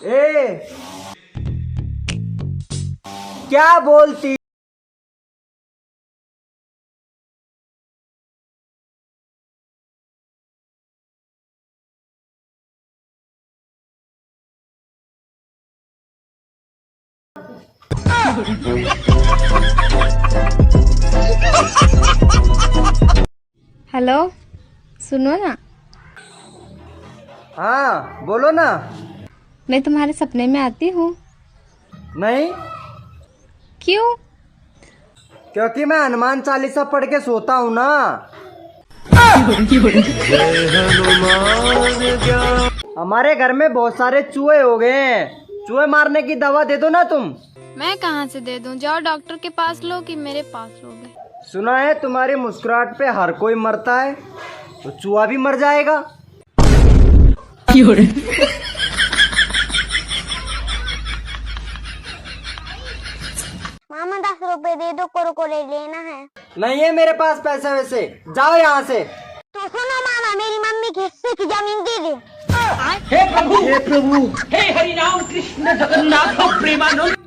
ए क्या बोलती। हेलो, सुनो ना। हाँ बोलो ना। मैं तुम्हारे सपने में आती हूँ। नहीं, क्यों? क्योंकि मैं हनुमान चालीसा पढ़ के सोता हूँ ना। हमारे घर में बहुत सारे चूहे हो गए हैं, चूहे मारने की दवा दे दो ना तुम। मैं कहाँ से दे दूं? जाओ डॉक्टर के पास लो कि मेरे पास लोगे। सुना है तुम्हारी मुस्कुराहट पे हर कोई मरता है, तो चूहा भी मर जाएगा। मामा 10 रुपए दे दो, कुरकुरे लेना है। नहीं है मेरे पास पैसे वैसे, जाओ यहाँ से। तो सुनो मामा, मेरी मम्मी के हिस्से की जमीन दे दे। हे प्रभु, हे प्रभु। हे हरि राम कृष्ण जगन्नाथ प्रेमानंद।